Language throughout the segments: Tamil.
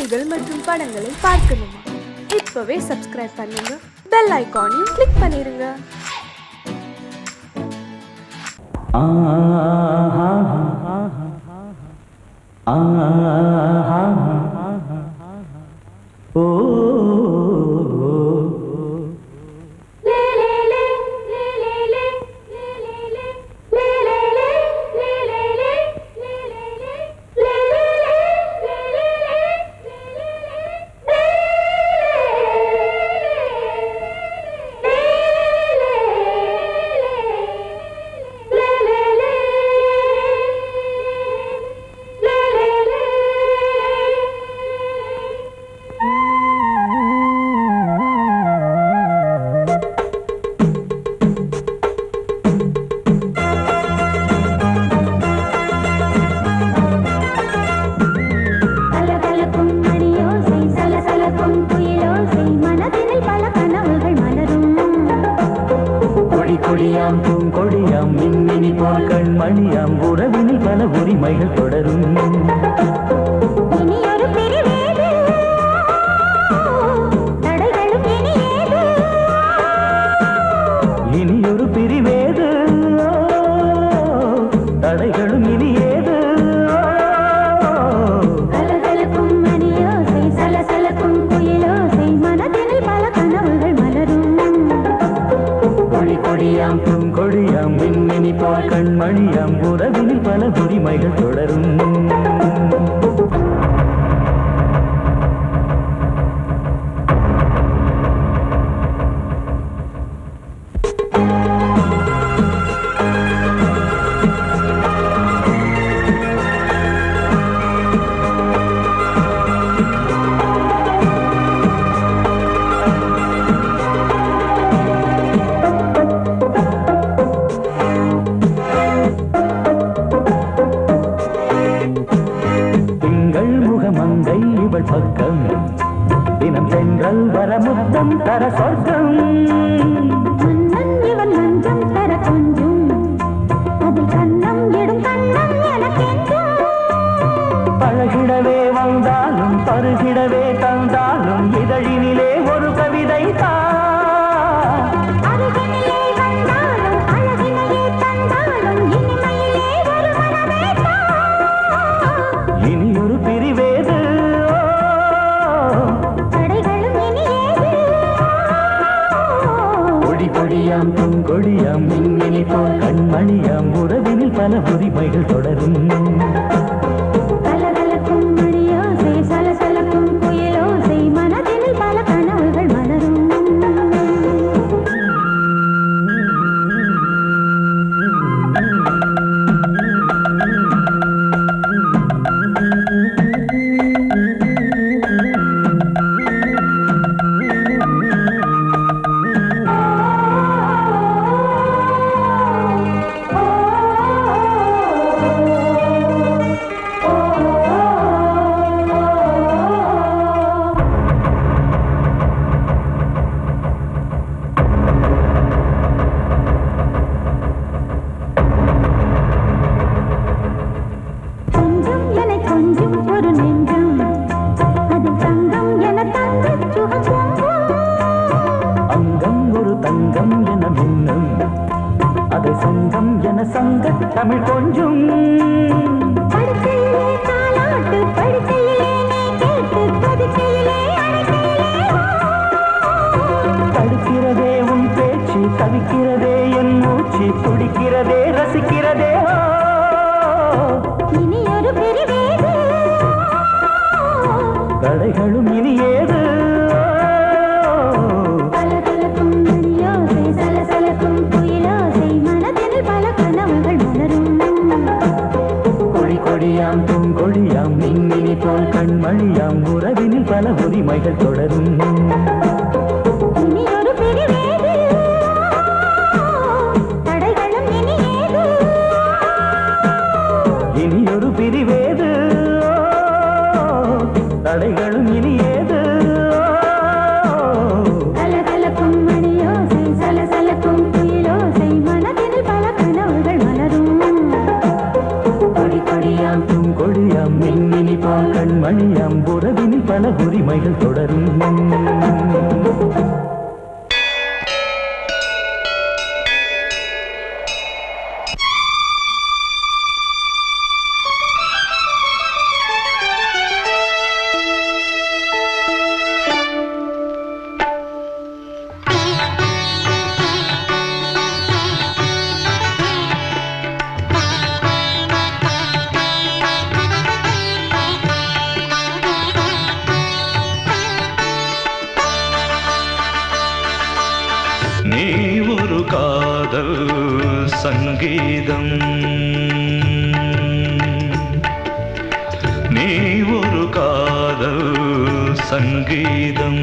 செய்திகள் மற்றும் படங்களை பார்க்கணுமா? இப்பவே சப்ஸ்கிரைப் பண்ணுங்க, பெல் ஐகானையும் கிளிக் பண்ணிருங்க. கொடியாம் பூங்கொடியாம் மின்மினி போல் கண்மணியாம் உறவினில் பல உரிமைகள் தொடரும். இனியொரு பிரிவேது தடைகளும் இனியேது, இனியொரு பிரிவேது தடைகளும் இனியேது. கலகலக்கும் மணியோசை சலசலக்கும் குயிலோசை மனதினில் பல கனவுகள் மலரும். கொடியாம் பூங்கொடியாம் மின்மினி போல் கண்மணியாம் உறவினில் பல உரிமைகள் தொடரும். மங்கை இவள் பக்கம் தினம் சென்றல் வர முத்தம் தர சொர்க்கம். மன்னன் இவன் மஞ்சம் தர கொஞ்சம் அதில் கண்ணம் இடும் கண்ணம் எனக்கென்றும். பழகிடவே வந்தாலும் பருகிடவே தந்தாலும் இதழினிலே ஒரு கவிதை தான். அருகினிலே வந்தாலும் அழகினையே தந்தாலும் இனிமையிலே ஒரு மனமே தான். இனியொரு பிரிவேது தடைகளும் இனியேது. கொடியாம் பூங்கொடியாம் மின்மினி போல் கண்மணியாம் உறவினில் பல உரிமைகள் தொடரும். கலகலக்கும் மணியோசை சலசலக்கும் குயிலோசை மனதினில் பல கனவுகள் மலரும். கொஞ்சம் என கொஞ்சம் ஒரு நெஞ்சம் அதில் தங்கம் என தங்க சுகம். அங்கம் ஒரு தங்கம் என மின்னும் அதை சங்கம் என சங்க தமிழ் கொஞ்சம். படுக்கையிலே தாலாட்டு படுக்கையிலே நீ கேட்டு படுக்கையிலே அழைக்கையிலே தடுக்கிறதே உன் பேச்சு தவிக்கிறதே என் மூச்சு துடிக்கிறதே ரசிக்கிறதே. இனியொரு பிரிவேது கடைகளும் இனியேது. கலகலக்கும் மணியோசை சலசலக்கும் குயிலோசை மனதினில் பல கனவுகள் மலரும். கொடியாம் பூங்கொடியாம் மின்மினி போல் கண்மணியாம் உறவினில் பல உரிமைகள் தொடரும். இனியொரு பிரிவேது தடைகளும் இனியேது. இனியொரு பிரிவேது தடைகளும் இனியேது. கலகலக்கும் மணியோசை சலசலக்கும் குயிலோசை மனதினில் பல கனவுகள் மலரும். கொடியாம் பூங்கொடியாம் மின்மினி போல் கண்மணியாம் உறவினில் உறவினில் பல உரிமைகள் தொடரும். நீ ஒரு காதல் சங்கீதம், நீ ஒரு காதல் சங்கீதம்,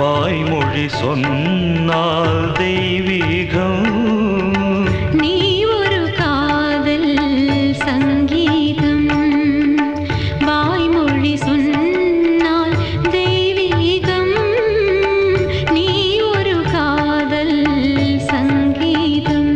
வாய்மொழி சொன்னால் தெய்வீகம். நீ ஒரு காதல் சங்கீதம், வாய்மொழி சொன்னால் தெய்வீகம். நீ ஒரு காதல் சங்கீதம்.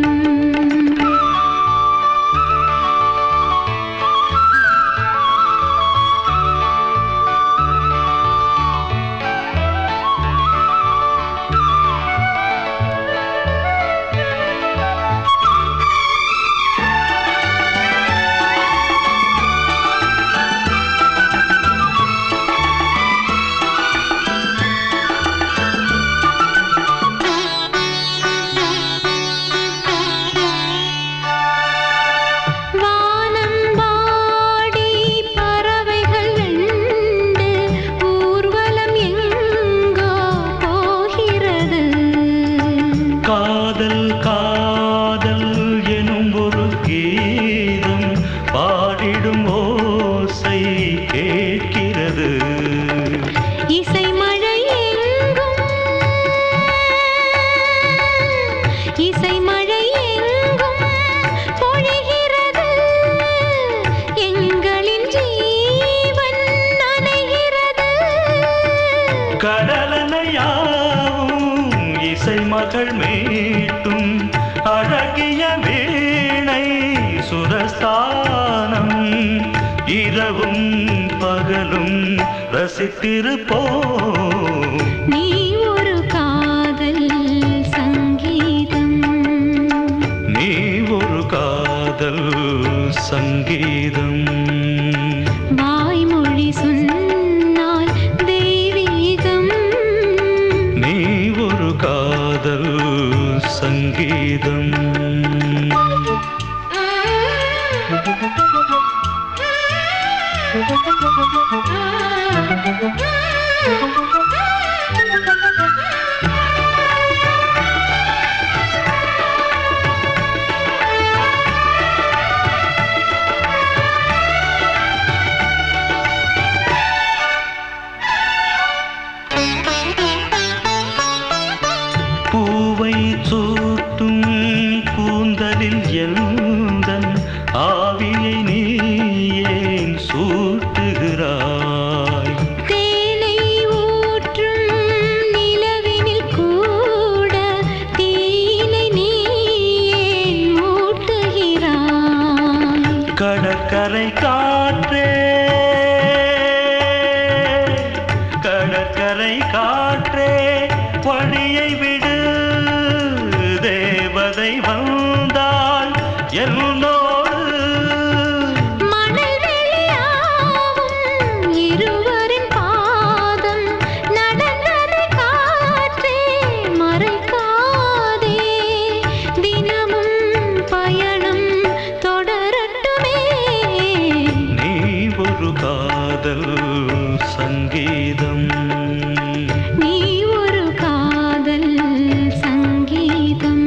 காதல் காதல் எனும் ஒரு கீதம் பாடிடும் ஓசை கேட்கிறது. இசை மழை எங்கும், இசை மழை எங்கும் பொழிகிறது. எங்களின் ஜீவன் நனைகிறது. கடலனையாவும் இசை மகள் மீட்டும் அழகிய வீணை சுரஸ்தானம். இரவும் பகலும் ரசித்திருப்போம். நீ ஒரு காதல் சங்கீதம், நீ ஒரு காதல் சங்கீதம், வாய்மொழி சொன்னால் தெய்வீகம். நீ ஒரு காதல் சங்கீதம். பூவை சூட்டும் கூந்தலில் எந்தன் ஆவியை நீ ஏன் சூட்டுகிறாய்? தேனை ஊற்றும் நிலவினில் கூட தீனை நீ ஏன் மூட்டுகிறாய்? கடற்கரை காற்றே, கடற்கரை காற்றே வழியை விடு. தேவதை வந்தால் என்னோடு மணல் வெளியாகும் இருவரின் பாதம் நடந்ததை காற்றே மறைக்காதே. தினமும் பயணம் தொடரட்டுமே. நீ ஒரு காதல் சங்கீதம், நீ ஒரு காதல் சங்கீதம்,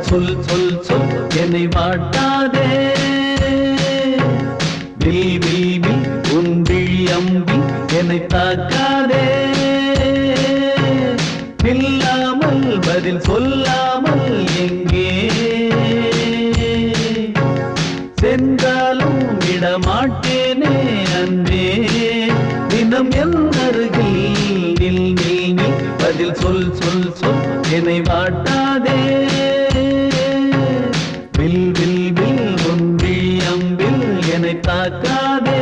சொல் சொல் சொல் என்னை வாட்டாதே வில் வில் வில் உன் விழி அம்பி என்னை தாக்காதே நில்லாமல் பதில் சொல்லாமல் எங்கே சென்றாலும் விடமாட்டேனே அன்பே தினம் என் அருகில் நில் நில் நில் பதில் சொல் சொல் சொல் என்னை வாட்டாதே வில் வில் வில் உன் விழி அம்பில் என்னை தாக்காதே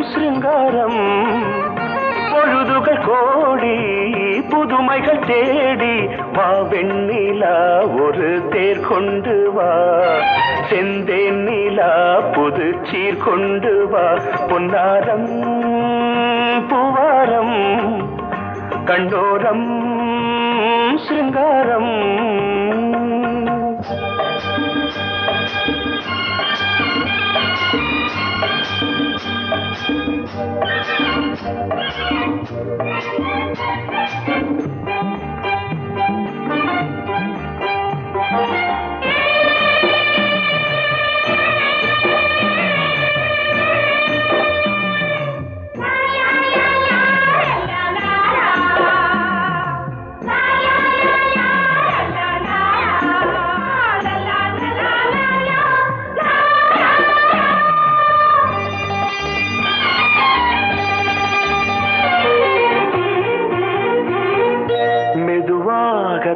சிருங்காரம் பொழுதுகள் கோடி புது புதுமைகள் தேடி வா வெண்ணிலா ஒரு தேர் கொண்டு வா செந்தேன் நிலா புது சீர் கொண்டு வா பொன்னாரம் பூவாரம் கண்டோரம் சிருங்காரம்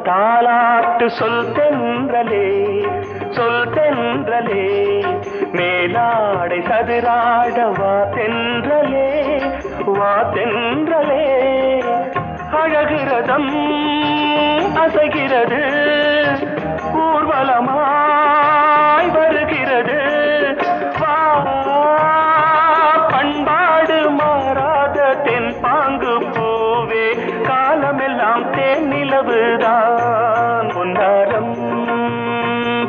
தாலாட்டு சொல் தென்றலே மேலாடை சதுராட வா தென்றலே அழகிறதம் அசைகிறது ஊர்வலமாய் வருகிறது வா பண்பாடு மாறாத தென் பாங்கு பூவே காலமெல்லாம் தேன் நிலவுதான் பொன்னாரம்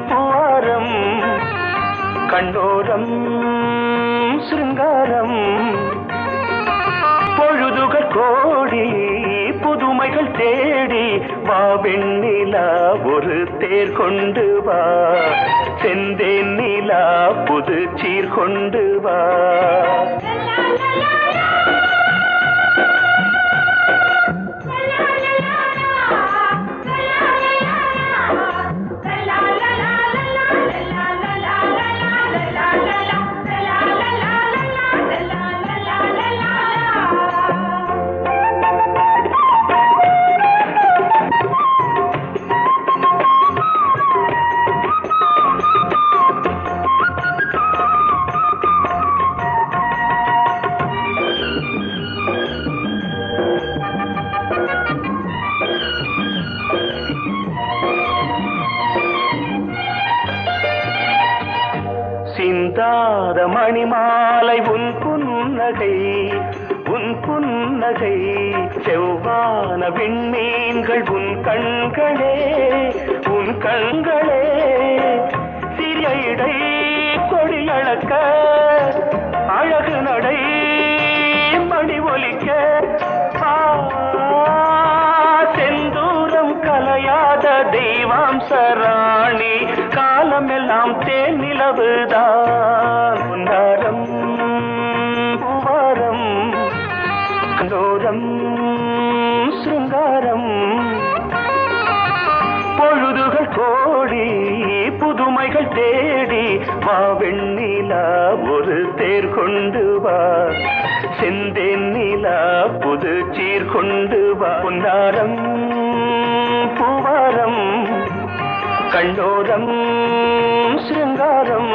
பூவாரம் கண்டோரம் சிருங்காரம் பொழுதுகள் கோடி புதுமைகள் தேடி வா வெண்ணிலா ஒரு தேர் கொண்டு வா செந்தேன் நிலா புது சீர் கொண்டு வா சிந்தாத மணிமாலை உன் புன்னகை செவ்வான விண்மீன்கள் உன் கண்களே சிறிய இடை கொடியளக்க அழகு நடை மணி ஒலிக்க செந்தூரம் கலையாத தெய்வாம்சராணி காலமெல்லாம் தேன் நிலவுதான் பொன்னாரம் பூவாரம் கண்டோரம் சிருங்காரம் பொழுதுகள் கோடி புதுமைகள் தேடி வா வெண்ணிலா ஒரு தேர் கொண்டு வா செந்தேன் நிலா புது சீர் கொண்டு வா பொன்னாரம் பூவாரம் கண்டோரம் சிருங்காரம்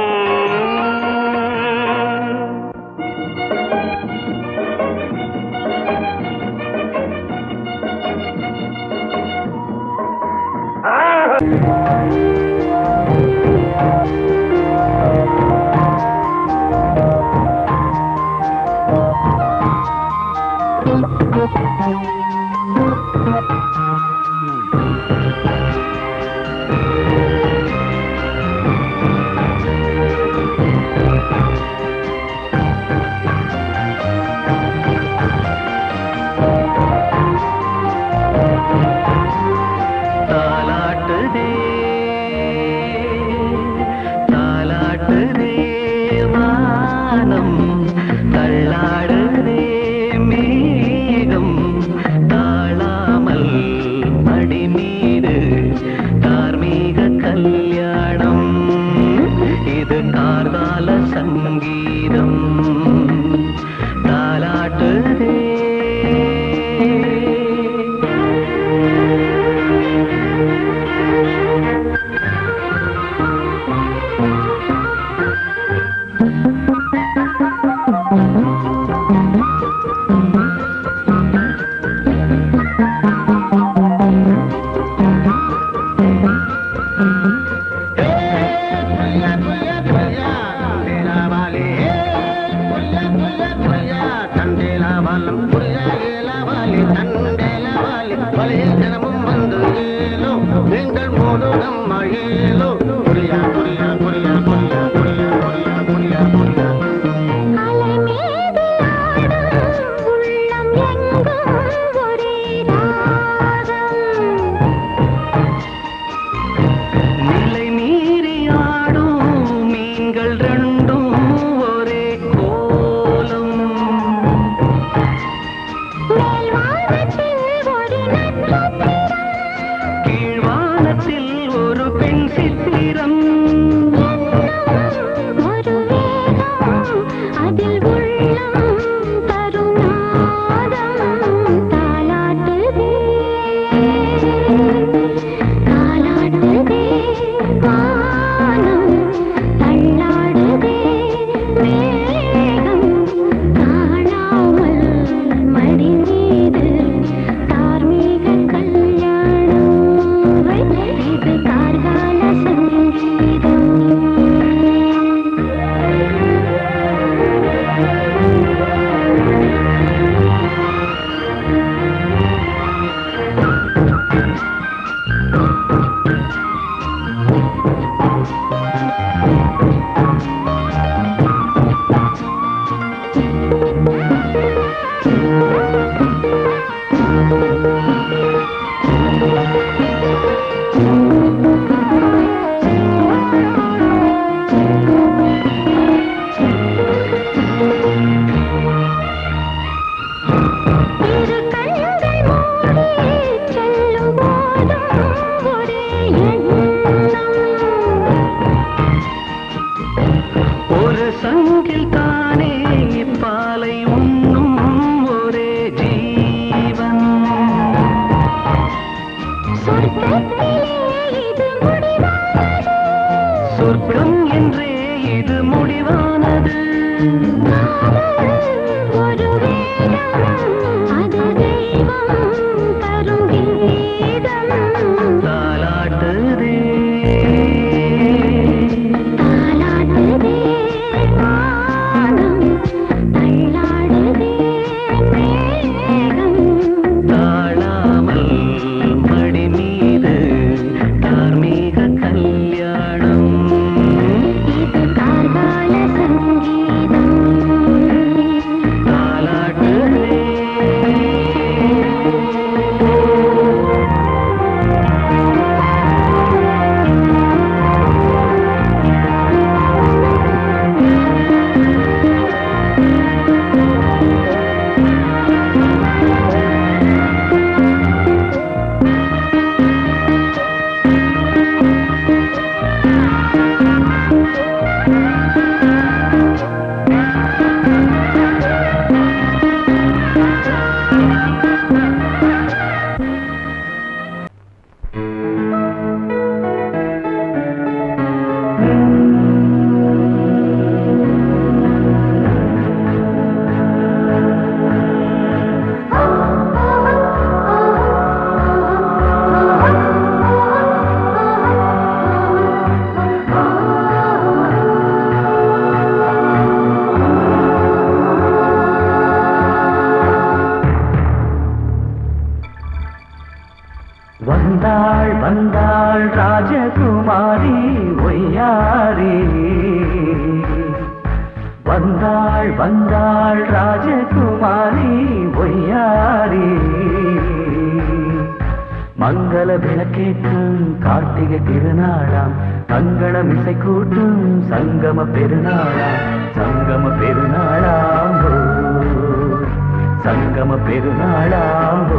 சங்கம பெருநாளாம்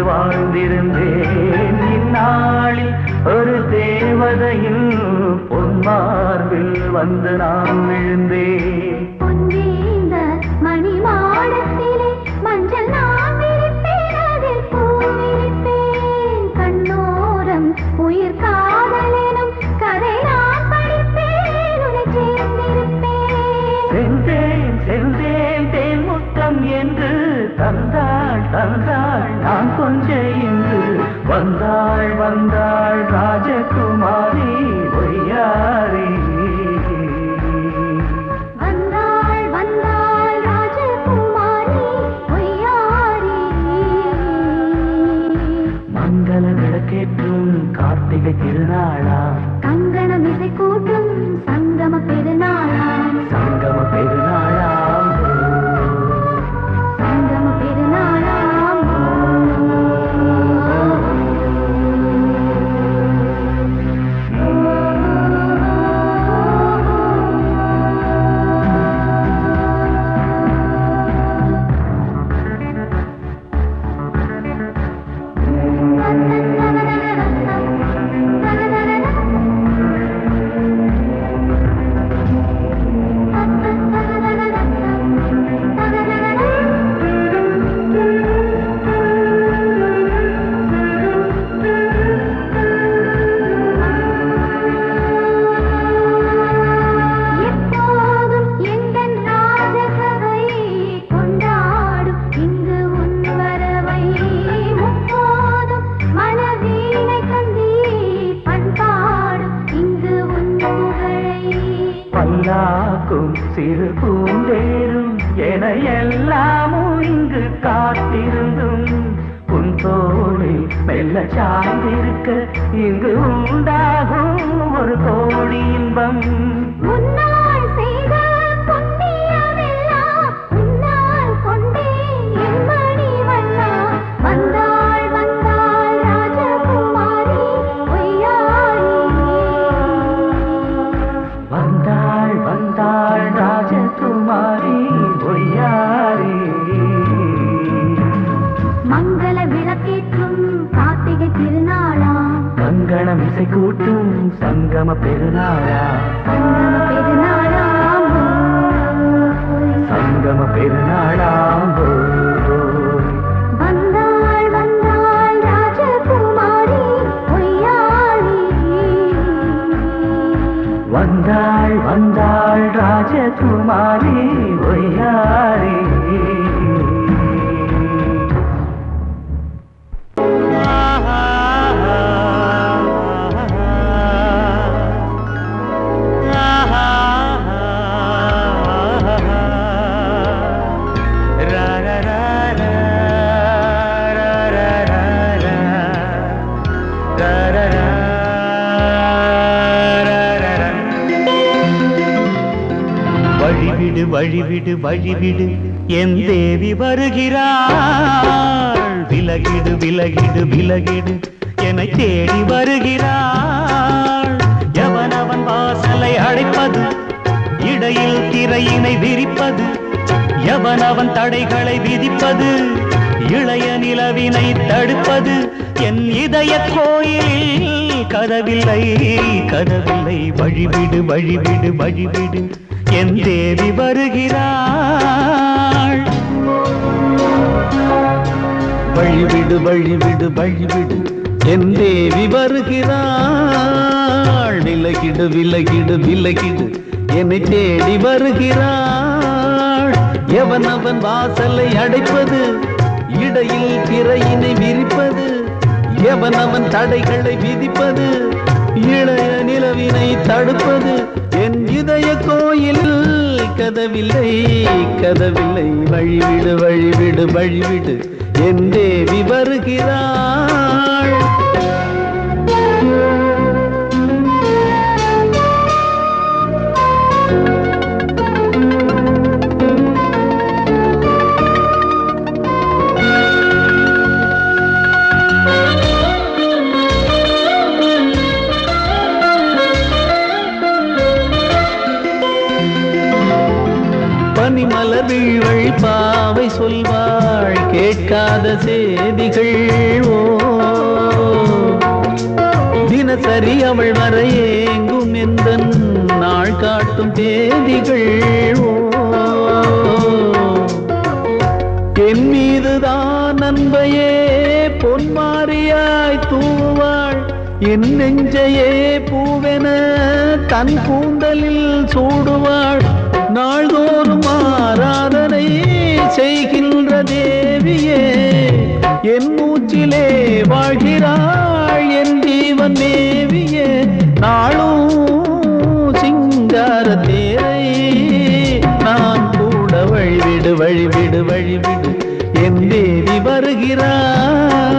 வாழ்ந்திருந்தேன். இந்நாளில் ஒரு தேவதையில் பொன்மார்பில் வந்து நான் விழுந்தேன். பொன்வேந்த மணி மாடத்திலே மஞ்சள் நான் விரிப்பேன், அதில் பூ விரிப்பேன். கண்ணோரம் உயிர் காதலெனும் கதை நான் படிப்பேன், உன்னை சேர்ந்திருப்பேன். சென்றேன் சென்றேன் தேன் முத்தம் என்று தந்தாள் தந்தாள் நான் கொஞ்சம் இன்று வந்தாள் வந்தாள் ராஜகுமாரி ஒய்யாரி. வந்தாள் வந்தாள் ராஜகுமாரி ஒய்யாரி. மங்கள விளக்கேற்றும் கார்த்திகை திருநாளா, கங்கணம் இசை கூட்டும் சங்கம பெருநாளாம். சங்கம பெருநாளாம். சங்கம பெருநாளாம். எப்போதும் எந்தன் ராஜசபை கொண்டாடும் இங்கு உன் வரவை. முப்போதும் மனவீணை கந்தி பண்பாடும் இங்கு உன் புகழை. பல்லாக்கும் சிறு பூந்தேரும் என எல்லாமும் இங்கு காத்திருந்தும் உன் தோளில் மெல்ல சாய்ந்திருக்க இங்கு உண்டாகும் ஒரு கோடி இன்பம். முன்னால் செய்த புண்ணியமெல்லாம் உன்னால் கொண்டேன் என் மணி வண்ணா. வந்தாள் வந்தாள் ராஜகுமாரி ஒய்யாரி. வந்தாள் வந்தாள் ராஜகுமாரி ஒய்யாரி. மங்கள விளக்கேற்றும் கார்த்திகை திருநாளாம். கங்கணம் இசை கூட்டும் சங்கம பெருநாளா, சங்கம பெருநாளாம். சங்கம பெருநாளாம். வந்தாள் வந்தாள் ராஜகுமாரி ஒய்யாரி. வந்தாள் வந்தாள் ராஜகுமாரி ஒய்யாரி. வழிவிடு வழிவிடு வழிவிடு என் தேவி வருகிறாள். விலகிடு விலகிடு விலகிடு என்னை தேடி வருகிறாள். எவனவன் வாசலை அடைப்பது, இடையில் திரையினை விரிப்பது, எவனவன் தடைகளை விதிப்பது, இளைய நிலவினை தடுப்பது. என் இதய கோயிலில் கதவில்லை கதவில்லை. வழிவிடு வழிவிடு வழிவிடு என் தேவி வருகிறாள். வழிவிடு வழிவிடு வழிவிடு என் தேவி வருகிறாள். விலகிடு விலகிடு விலகிடு என்னை தேடி வருகிறாள். எவன் அவன் வாசலை அடைப்பது, இடையில் திரையினை விரிப்பது, எவன் அவன் தடைகளை விதிப்பது, இளைய நிலவினை தடுப்பது. என் இதய கோயிலில் கதவில்லை கதவில்லை. வழிவிடு வழிவிடு வழிவிடு என் தேவி வருகிறாள். பனிமலர் வீழ்வழி பாவை சொல்வாள் கேள் கேட்காத செய்திகள் ஓ தினசரி அவள் வர ஏங்கும் எந்த நாள் காட்டும் தேதிகள் ஓ என் மீதுதான் அன்பையே பொன்மாரியாய் தூவாள் என் நெஞ்சையே பூவென தன் கூந்தலில் சூடுவாள் நாள்தோறும் ஆராதனை செய்கின்ற தேவியே என் மூச்சிலே வாழ்கிறாள் என் ஜீவன் தேவியே நாளும் சிங்கார தேரை நான் கூட வழிவிடு வழிவிடு வழிவிடு என் தேவி வருகிறாள்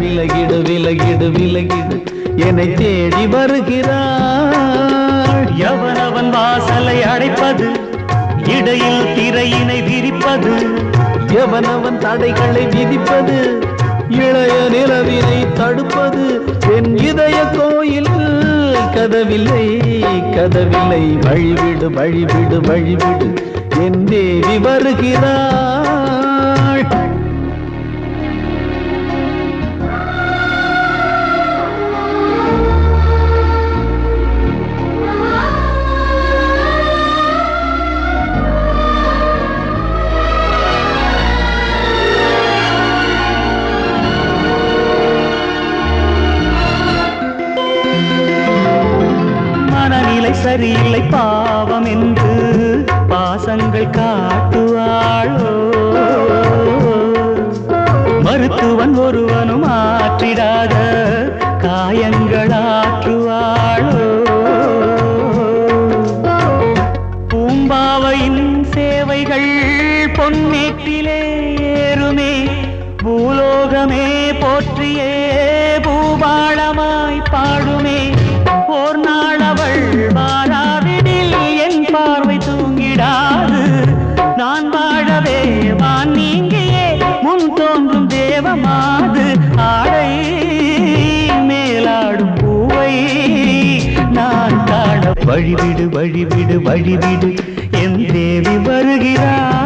விலகிடு விலகிடு விலகிடு என்னை தேடி வருகிறாள் எவனவன் வாசலை அடைப்பது இடையில் திரையினை விரிப்பது எவனவன் தடைகளை விதிப்பது இளைய நிலவினை தடுப்பது என் இதய கோயில் கதவில்லை கதவில்லை வழிவிடு வழிவிடு வழிவிடு என் தேவி வருகிறாள் மனநிலை சரியில்லை பாவம் என்று பாசங்கள் காட்டுவாளோ மருத்துவன் ஒருவனும் ஆற்றிடாத காயங்களாற்றுவாளோ பூம்பாவையின் சேவைகள் பொன்னேட்டிலே ஏறுமே பூலோகமே போற்றியே பூபாளமாய் பாடுமே ஓர் நாள் அவள் வாராவிடில் என் பார்வை தூங்கிடாது நான் வாழவே வான் நீங்கியே முன் தோன்றும் தேவமாது ஆடை மேலாடும் பூவை நான் காண வழிவிடு வழிவிடு வழிவிடு என் தேவி வருகிறாள்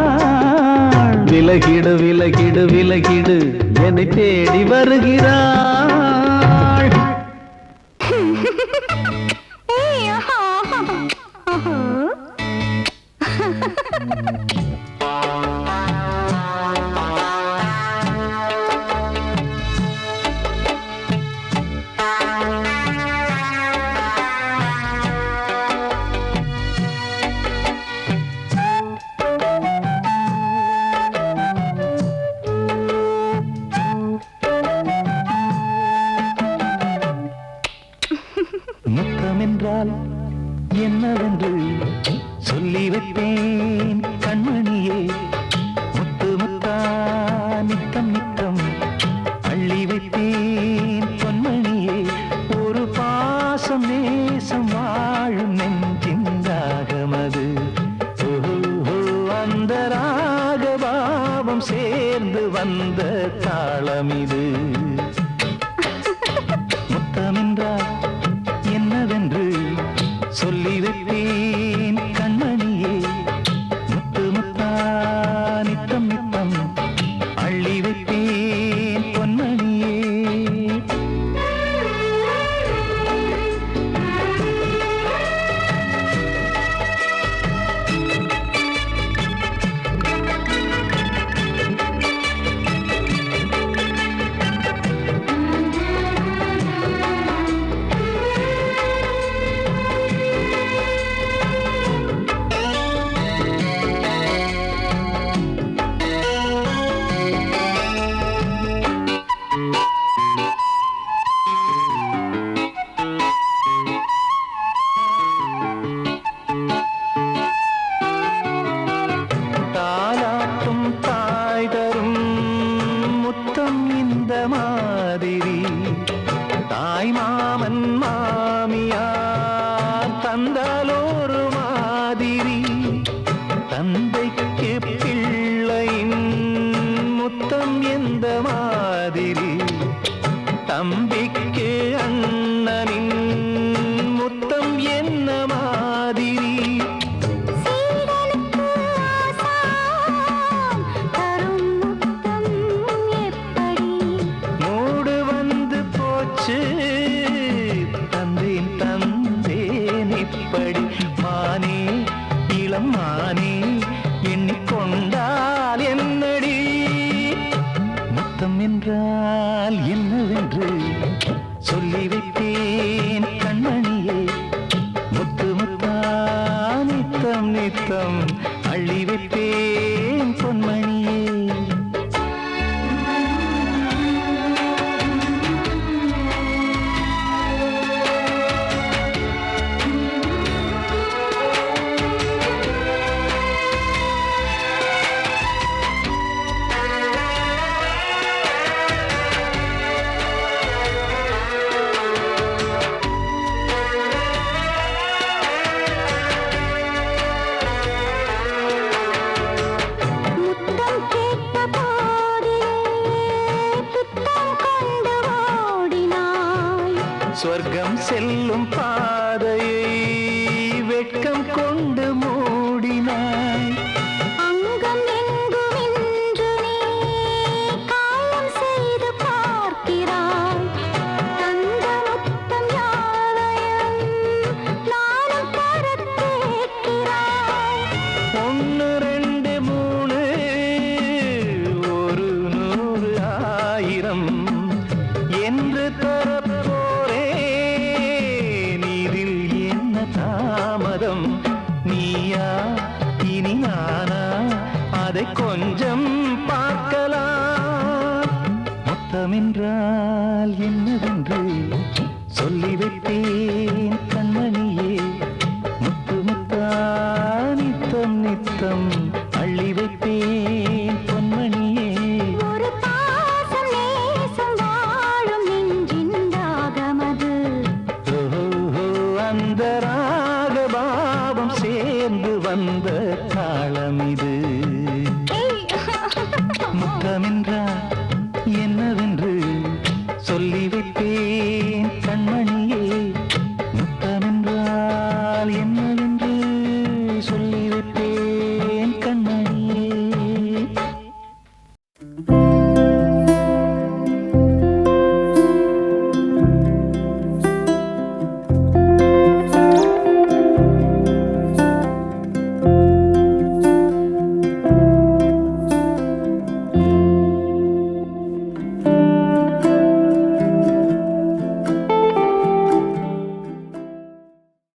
விலகிடு விலகிடு விலகிடு என்னை தேடி வருகிறாள் முத்தமென்றால் என்னவென்று சொல்லி வைப்பேன் கண்மணியே முத்து முத்தா நித்தம் நித்தம் அள்ளி வைப்பேன் பொன்மணியே ஒரு பாசம் நேசம் வாழும் நெஞ்சின் ராகமது அந்த ராகபாவம் சேர்ந்து வந்த தாளமிது முத்தமென்றால் என்னவென்று சொல்லி வைப்பேன் கண்மணியே முத்து முத்தா நித்தம் நித்தம் அள்ளி வைப்பேன் பொன்மணியே தாலாட்டும் தாய் தரும் முத்தம் இந்த மாதிரி தாய் மாமன் மாமியார் தந்தாலோரு மாதிரி தந்தைக்கு பிள்ளையின் முத்தம் எந்த மாதிரி தம்பிக்கு அண்ணனின் முத்தம் என்ன மாதிரி சீடனுக்கு ஆசான் தரும் முத்தம் என்றால் என்னவென்று சொல்லி வைத்தேன் கண்மணியே. முத்து முத்தா நித்தம் நித்தம் அள்ளி வைத்தேன் பொன்மணியே. சொர்க்கம் செல்லும் பாதையை வெட்கம் கொண்டு மூடினாய். அங்கம் எங்குமென்று நீ காயம் செய்து பார்க்கிறாய். தந்த முத்தம் யாவையும் நானும் தரக் கேட்கிறாய். 1 2 3 ஒரு 100 1000 என்று தாமதம். நீயா இனி நானா அதை கொஞ்சம் பார்க்கலாம். மொத்தமென்றால் என்னவென்று சொல்லி வைத்தேன்